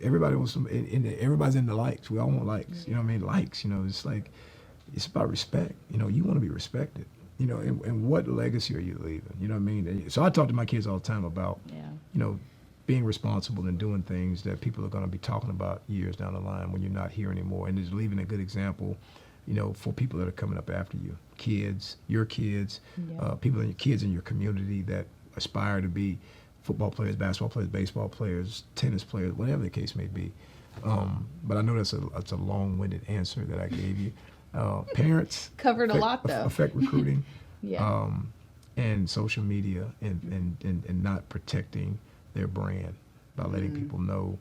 B: everybody wants some. Everybody's into likes. We all want likes. You know what I mean? Likes. It's like it's about respect. You want to be respected. And what legacy are you leaving? You know what I mean? So I talk to my kids all the time about, being responsible and doing things that people are going to be talking about years down the line when you're not here anymore, and just leaving a good example. For people that are coming up after you, your kids, people kids in your community that aspire to be football players, basketball players, baseball players, tennis players, whatever the case may be. But I know that's a long-winded answer that I gave you. Parents
C: covered a lot though.
B: Affect recruiting, and social media, and not protecting their brand by letting people know,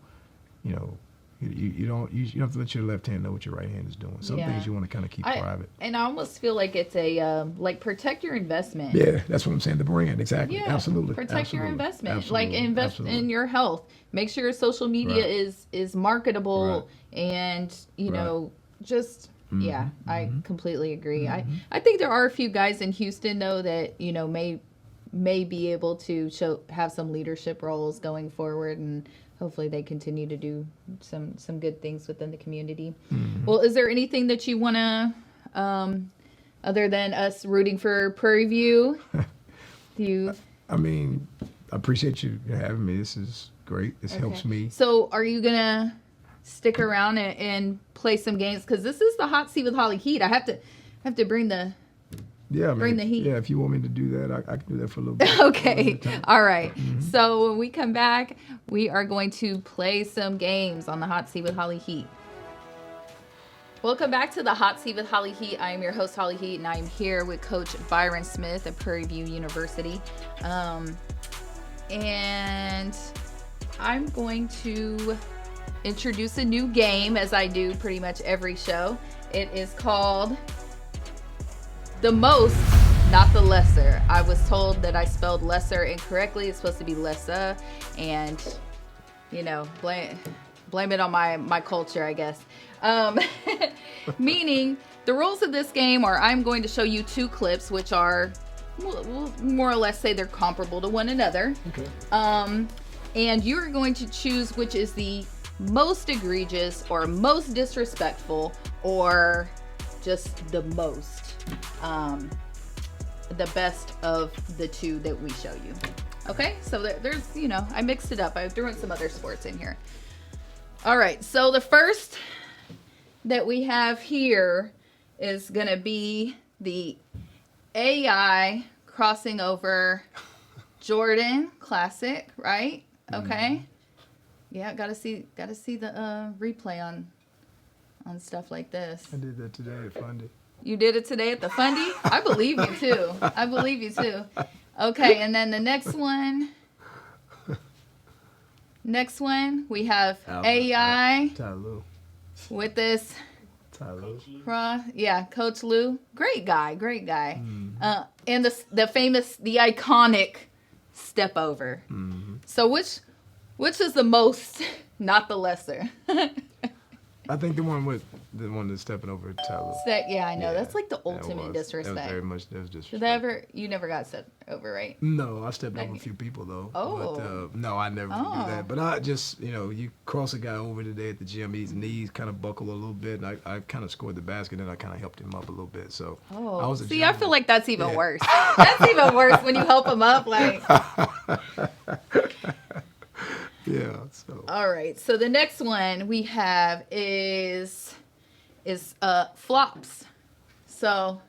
B: You don't have to let your left hand know what your right hand is doing. Some things you want to kind of keep private.
C: And I almost feel like it's a protect your investment.
B: Yeah, that's what I'm saying. The brand, exactly. Yeah, absolutely.
C: Protect your investment.
B: Absolutely.
C: Like invest in your health. Make sure your social media is marketable, and just I completely agree. I think there are a few guys in Houston though that may be able to have some leadership roles going forward, and hopefully they continue to do some good things within the community. Well, is there anything that you want to, other than us rooting for Prairie View?
B: I mean, I appreciate you having me. This is great. This helps me.
C: So are you going to stick around and play some games? Because this is the Hot Seat with Holly Heat. I have to bring the... bring the heat.
B: Yeah, if you want me to do that, I can do that for a little bit.
C: Okay. All right. So when we come back, we are going to play some games on the Hot Seat with Holly Heat. Welcome back to the Hot Seat with Holly Heat. I am your host, Holly Heat, and I am here with Coach Byron Smith at Prairie View University. And I'm going to introduce a new game, as I do pretty much every show. It is called The Most, Not the Lesser. I was told that I spelled lesser incorrectly. It's supposed to be lessa, and blame it on my culture, I guess. Meaning, the rules of this game are I'm going to show you two clips, which are, we'll more or less say they're comparable to one another.
B: Okay.
C: And you're going to choose which is the most egregious or most disrespectful or just the most. the best of the two that we show you. Okay, so there's, I mixed it up. I threw in some other sports in here. All right, so the first that we have here is going to be the AI crossing over Jordan Classic, right? Okay. Yeah, gotta see the replay on stuff like this.
B: I did that today at Fundy.
C: You did it today at the Fundy? I believe you too. I believe you too. Okay, and then the next one. Next one, we have AI with this. Yeah, Coach Lou. Great guy. And the famous, the iconic step over. Mm-hmm. So which is the most, not the lesser?
B: I think the one that's stepping over Tyler.
C: Yeah, I know. Yeah, that's like the ultimate disrespect.
B: That was very much disrespect.
C: You never got stepped over, right?
B: No, I stepped over a few people though.
C: Oh.
B: But, no, I never do that. But I just, you cross a guy over today at the gym, his knees kind of buckle a little bit, and I kind of scored the basket, and I kind of helped him up a little bit. So
C: I feel like that's even worse. That's even worse when you help him up, like.
B: Yeah. So.
C: All right. So the next one we have is flops. So.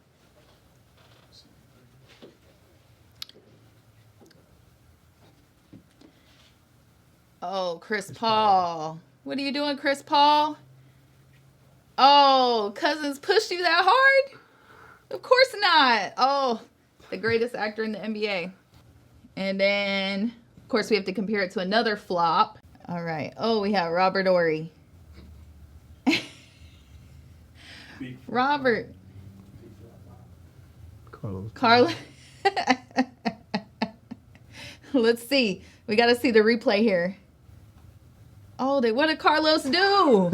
C: Oh, Chris Paul. What are you doing, Chris Paul? Oh, Cousins pushed you that hard? Of course not. Oh, the greatest actor in the NBA. And then, of course, we have to compare it to another flop. All right. Oh, we have Robert Horry. Robert. Carlos. Let's see. We got to see the replay here. Oh, what did Carlos do?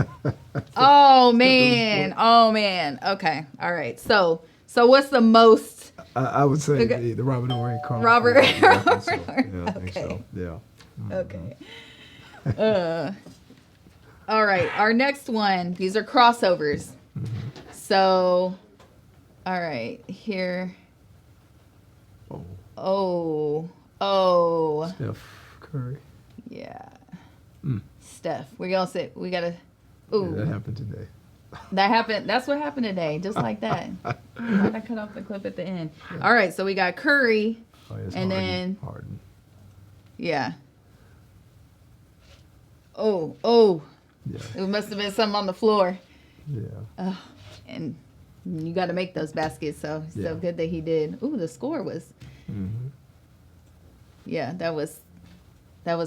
C: Oh, man. Okay. All right. So what's the most?
B: I would say the Robert Horry.
C: Robert.
B: Yeah, I think so. Yeah.
C: Okay. All right. Our next one. These are crossovers. Mm-hmm. So, all right. Here. Oh.
B: Steph Curry.
C: Yeah. Steph. We gotta. Ooh.
B: Yeah, that happened today.
C: That's what happened today. Just like that. Why'd I cut off the clip at the end? Yeah. All right. So we got Curry. And then
B: Harden.
C: Yeah. Oh.
B: Yeah.
C: It must have been something on the floor.
B: Yeah.
C: And you got to make those baskets. So good that he did. Ooh, the score was. Mm-hmm. Yeah, that was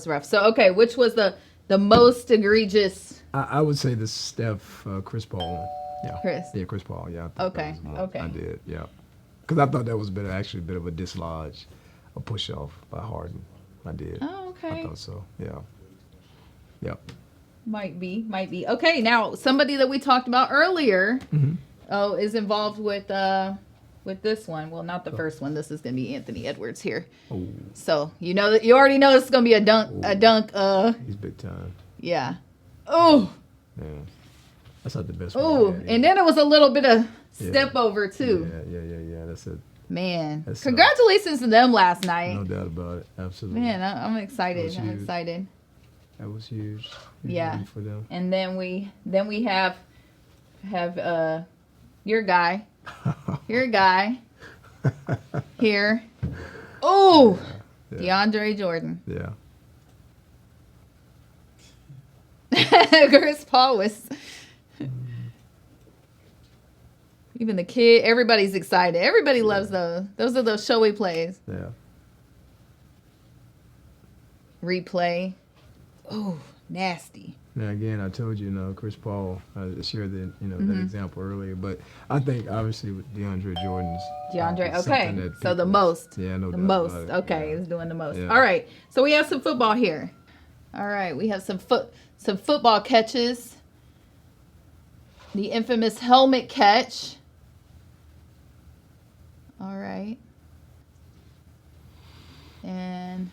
C: rough. So okay, which was the most egregious?
B: I would say the Steph Chris Paul. Yeah. Chris Paul. Yeah.
C: Okay.
B: I did. Yeah. Because I thought that was actually a bit of a dislodge, a push off by Harden. I did.
C: Oh, okay.
B: I thought so. Yeah. Yep.
C: Might be. Okay, now somebody that we talked about earlier, is involved with this one. Well, not the first one. This is gonna be Anthony Edwards here. Oh. So you already know it's gonna be a dunk. Ooh. A dunk.
B: He's big time.
C: Yeah. Oh.
B: Yeah. That's not the best.
C: Oh, and then it was a little bit of step over too.
B: Yeah. That's it.
C: Man, congratulations to them last night.
B: No doubt about it. Absolutely.
C: Man, I'm excited.
B: That was huge.
C: Yeah.
B: For them.
C: And then we have your guy. Your guy. Here. Oh, yeah. DeAndre Jordan.
B: Yeah.
C: Chris Paul was. Even the kid, everybody's excited. Everybody loves those. Those are those showy plays.
B: Yeah.
C: Replay. Oh, nasty.
B: Now again, I told you, Chris Paul. I shared that example earlier, but I think obviously with DeAndre Jordan's.
C: Okay. So the most.
B: Yeah, no doubt.
C: The most. Okay, he's doing the most. Yeah. All right. So we have some football here. All right, we have some football catches. The infamous helmet catch. All right. And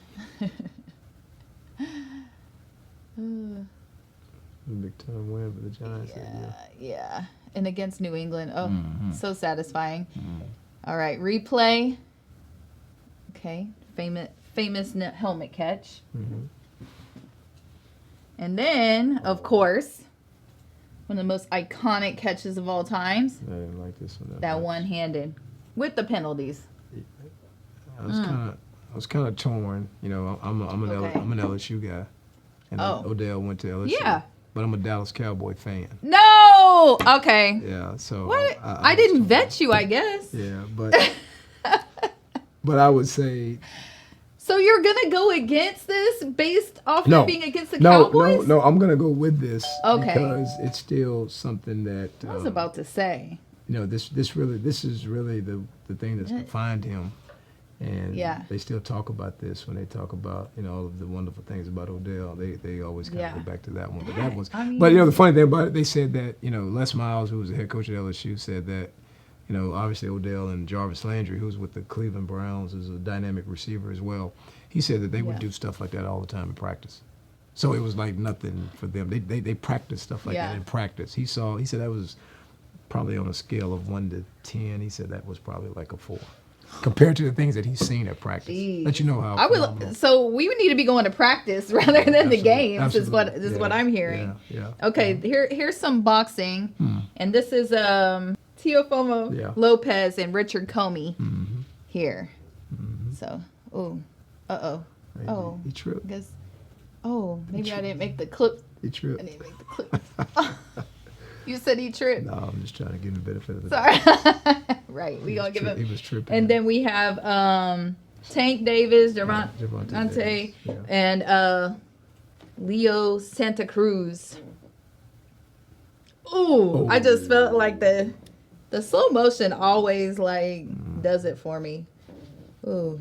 B: big time win for the Giants.
C: Yeah. And against New England. Oh, so satisfying. All right, replay. Okay. Famous helmet catch.
B: Mm-hmm.
C: And then, of course, one of the most iconic catches of all times.
B: I didn't like this one.
C: That one-handed with the penalties.
B: I was kind of torn. You know, I'm an LSU guy, and Odell went to LSU.
C: Yeah.
B: But I'm a Dallas Cowboy fan.
C: No. Okay.
B: Yeah. So
C: What? I didn't vet you, I guess.
B: Yeah, but I would say.
C: So you're gonna go against this based off of being against the Cowboys?
B: No. I'm gonna go with this
C: because
B: it's still something that
C: I was about to say.
B: You know, this is really the thing that's defined him, and they still talk about this when they talk about all of the wonderful things about Odell. They always kind of go back to that one. But that was. But the funny thing about it, they said that Les Miles, who was the head coach at LSU, said that. Obviously Odell and Jarvis Landry, who's with the Cleveland Browns, is a dynamic receiver as well. He said that they would do stuff like that all the time in practice. So it was like nothing for them. They practiced stuff like that in practice. He said that was probably on a scale of 1 to 10. He said that was probably like a 4 compared to the things that he's seen at practice.
C: Jeez.
B: Let you know how.
C: So we would need to be going to practice rather than the games. Is what I'm hearing.
B: Yeah.
C: Okay. Here's some boxing, and this is Teofimo Lopez and Richard Comey here. Mm-hmm. So,
B: He tripped.
C: Maybe I didn't make the clip.
B: He tripped.
C: I didn't make the clip. You said he tripped.
B: No, I'm just trying to give him the benefit of the
C: doubt. Sorry. Right, we gonna give him.
B: He was tripping.
C: And then we have Tank Davis, Javante, and Leo Santa Cruz. Ooh, I just felt like the slow motion always does it for me. Ooh.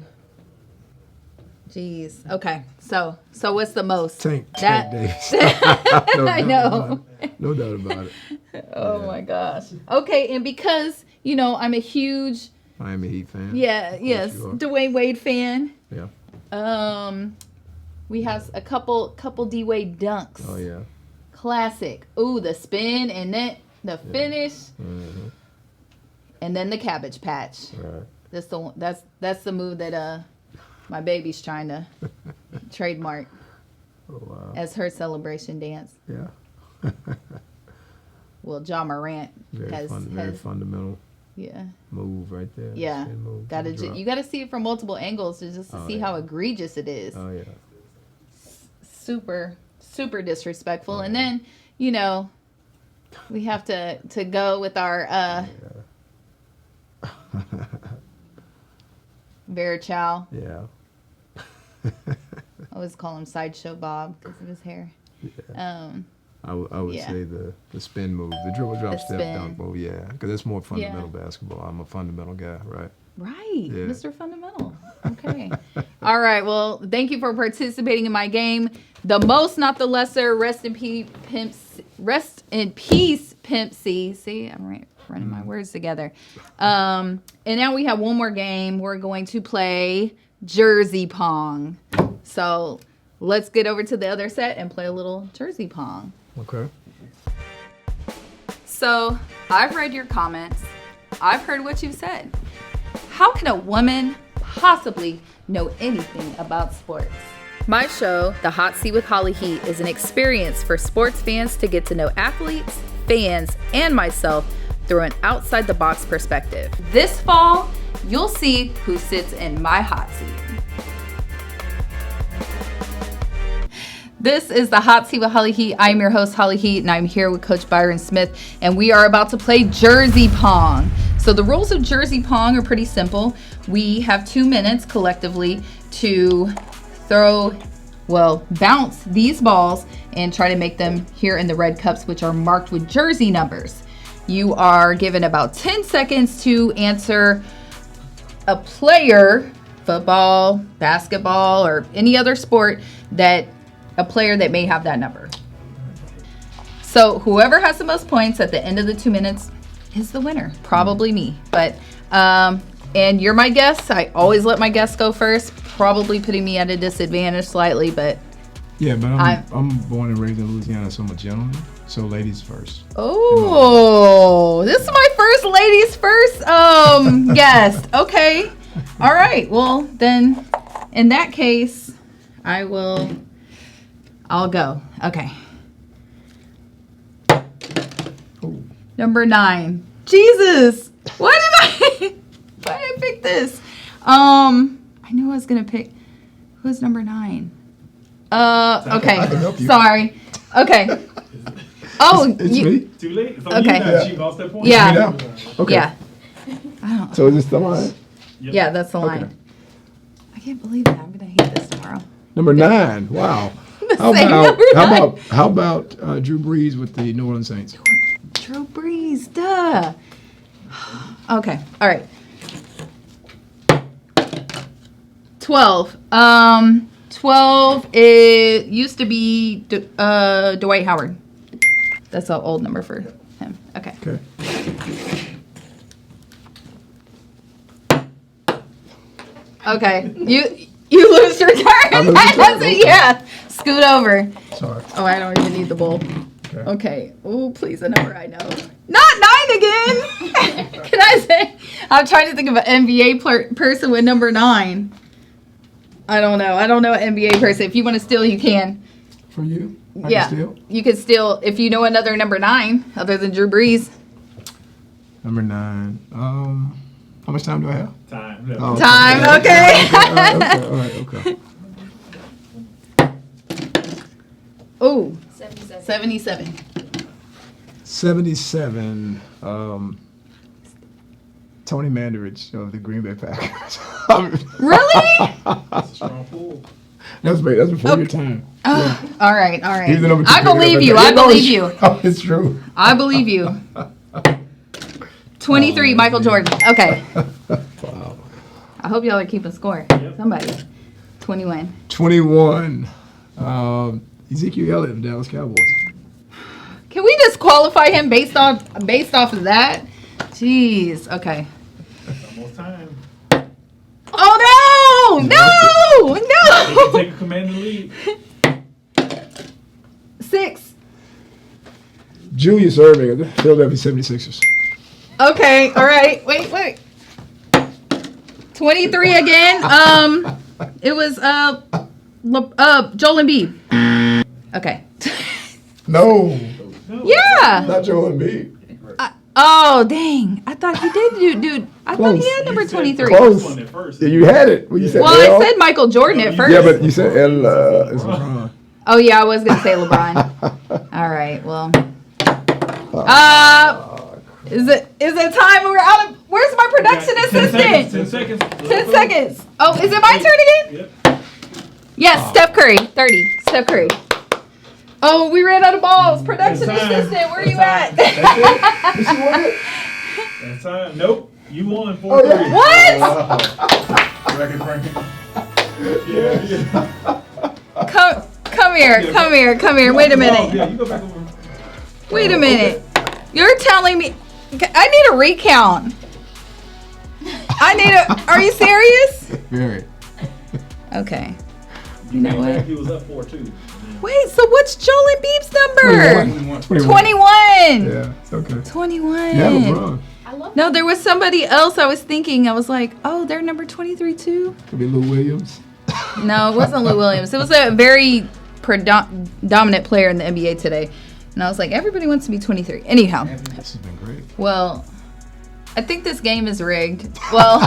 C: Jeez. Okay. So what's the most?
B: Tank Davis. I
C: know.
B: No doubt about it.
C: Oh my gosh. Okay, and because I'm a huge
B: Miami Heat fan.
C: Yeah. Yes. Dwayne Wade fan.
B: Yeah.
C: We have a couple D Wade dunks.
B: Oh yeah.
C: Classic. Ooh, the spin and then the finish.
B: Mm-hmm.
C: And then the Cabbage Patch.
B: Right.
C: That's the move that my baby's trying to trademark as her celebration dance.
B: Yeah.
C: Well, John Morant
B: very fundamental.
C: Yeah.
B: Move right there.
C: Yeah.
B: Move,
C: you gotta see it from multiple angles to see how egregious it is.
B: Oh yeah.
C: Super disrespectful. And then we have to go with our Verichow.
B: Yeah.
C: I always call him Sideshow Bob because of his hair.
B: Yeah. I would say the spin move, the dribble drop step dunk move, because it's more fundamental basketball. I'm a fundamental guy, right?
C: Right, yeah. Mr. Fundamental. Okay. All right. Well, thank you for participating in my game. The most, not the lesser. Rest in peace, Pimp C. See, I'm running my words together. And now we have one more game. We're going to play Jersey Pong. So let's get over to the other set and play a little Jersey Pong.
B: Okay.
A: So I've read your comments. I've heard what you've said. How can a woman possibly know anything about sports? My show, The Hot Seat with Holly Heat, is an experience for sports fans to get to know athletes, fans, and myself through an outside-the-box perspective. This fall, you'll see who sits in my hot seat. This is the Hot Seat with Holly Heat. I'm your host, Holly Heat, and I'm here with Coach Byron Smith, and we are about to play Jersey Pong. So the rules of Jersey Pong are pretty simple. We have 2 minutes collectively to bounce these balls and try to make them here in the red cups, which are marked with jersey numbers. You are given about 10 seconds to answer a player, football, basketball, or any other sport, a player that may have that number. So whoever has the most points at the end of the 2 minutes is the winner. Probably me. But and you're my guest. I always let my guests go first, probably putting me at a disadvantage slightly, but
B: yeah, but I'm born and raised in Louisiana, so I'm a gentleman. So ladies first.
C: Oh, this is my first ladies first guest. Okay. All right. Well, then, in that case, I'll go. Okay.
B: Oh.
C: Number 9. Jesus. Why did I pick this? I knew I was gonna pick. Who's number 9? Okay.
B: I can help you.
C: Sorry. Okay. Oh,
B: It's me.
D: Too late. So
C: Okay.
D: She lost that point.
C: Yeah.
B: Me now? Okay.
C: Yeah. I don't.
B: So is this the line?
D: Yep.
C: Yeah, that's the line.
B: Okay.
C: I can't believe that. I'm gonna hate this tomorrow.
B: Number 9. Wow.
C: The
B: How
C: same
B: about
C: number 9.
B: how about Drew Brees with the New Orleans Saints?
C: Drew Brees, duh. Okay, all right. 12. 12. It used to be Dwight Howard. That's an old number for him. Okay.
B: Okay.
C: Okay. You lose your turn.
B: I lose
C: That
B: your turn,
C: doesn't.
B: okay.
C: Yeah. Scoot over.
B: Sorry.
C: Oh, I don't even need the bowl.
B: Okay.
C: Okay. Oh, please, a number I know. Not 9 again. Can I say? I'm trying to think of an NBA person with number 9. I don't know. I don't know an NBA person. If you want to steal, you can.
B: For you? I
C: Yeah.
B: can steal?
C: You could steal if you know another number 9 other than Drew Brees.
B: Number 9. How much time do I have?
D: Time. No.
B: Oh,
C: Time. Okay.
B: All right. Okay.
C: Oh,
E: 77.
C: 77.
B: 77. Tony Mandarich of the Green Bay Packers.
C: Really?
D: That's a strong pull.
B: That's before your time.
C: Oh, all right. All right.
B: He's the number 2
C: I
B: pick of the
C: believe you.
B: draft.
C: I
B: Yeah, no,
C: believe
B: it's-
C: you.
B: Oh, it's true.
C: I believe you. 23,
B: Oh,
C: Michael
B: man.
C: Jordan. Okay.
B: Wow.
C: I hope y'all are keeping score.
D: Yep.
C: Somebody. 21.
B: 21. Ezekiel Elliott of Dallas Cowboys.
C: Can we disqualify him based off of that? Jeez. Okay.
D: Almost time.
C: Oh no! No!
D: They can
C: No!
D: take a commanding lead.
C: 6.
B: Julius Erving of the Philadelphia 76ers.
C: Okay. All right. Wait. 23 again. It was Joel Embiid. Okay.
B: No,
C: Yeah.
B: not Joel Embiid.
C: Oh dang! I thought he did, dude. I thought he
B: Close.
C: had number
D: You said
C: 23.
B: Close.
D: One at first.
B: Yeah, you had it when you said
C: Well,
B: L.
C: I said Michael Jordan at first.
B: Yeah, but you said L. It's LeBron.
C: Oh yeah, I was gonna say LeBron. All right. Well. Is it time? We're out of. Where's my production
D: 10
C: assistant?
D: 10 seconds.
C: 10 seconds. Oh, is it my turn again?
D: Yep.
C: Yes, Steph Curry. 30. Steph Curry. Oh, we ran out of balls. Production
D: That's time.
C: assistant, where are you
D: That's
C: at?
B: Did she win it?
D: That's time. Nope. You won 4-3.
B: Oh, yeah.
C: What?
D: Record breaking. Yeah.
C: Come here. Wait a minute.
D: Yeah, you go back over.
C: Wait a minute. You're telling me I need a recount. Are you serious?
B: Very.
C: Okay.
D: You
C: know what?
D: He was up 4-2.
C: Wait, so what's Joel Embiid's number?
B: 21.
C: 21.
B: Yeah, okay.
C: 21.
B: Yeah, LeBron.
E: I love
C: No, there was somebody else I was thinking. I was like, oh, they're number 23 too?
B: Could be Lou Williams.
C: No, it wasn't Lou Williams. It was a very dominant player in the NBA today. And I was like, everybody wants to be 23. Anyhow,
B: This has been great.
C: well, I think this game is rigged. Well,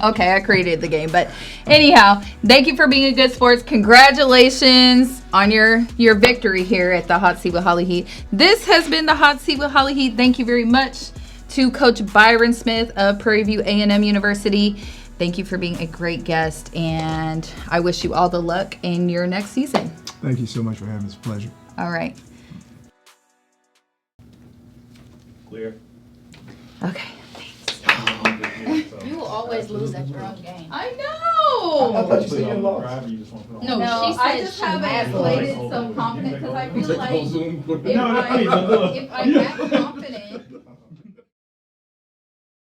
C: okay, I created the game. But anyhow, thank you for being a good sports. Congratulations on your victory here at the Hot Seat with Holly Heat. This has been the Hot Seat with Holly Heat. Thank you very much to Coach Byron Smith of Prairie View A&M University. Thank you for being a great guest, and I wish you all the luck in your next season.
B: Thank you so much for having this pleasure.
C: All right.
D: Clear.
C: Okay.
E: You will always lose at your own game.
C: I
B: I
C: know.
B: thought you said you lost.
E: No,
C: No,
E: she
C: I
E: said
C: just
E: she
C: haven't
E: has
C: played
E: it.
C: it so confident because I feel like
D: No,
C: if I act confident.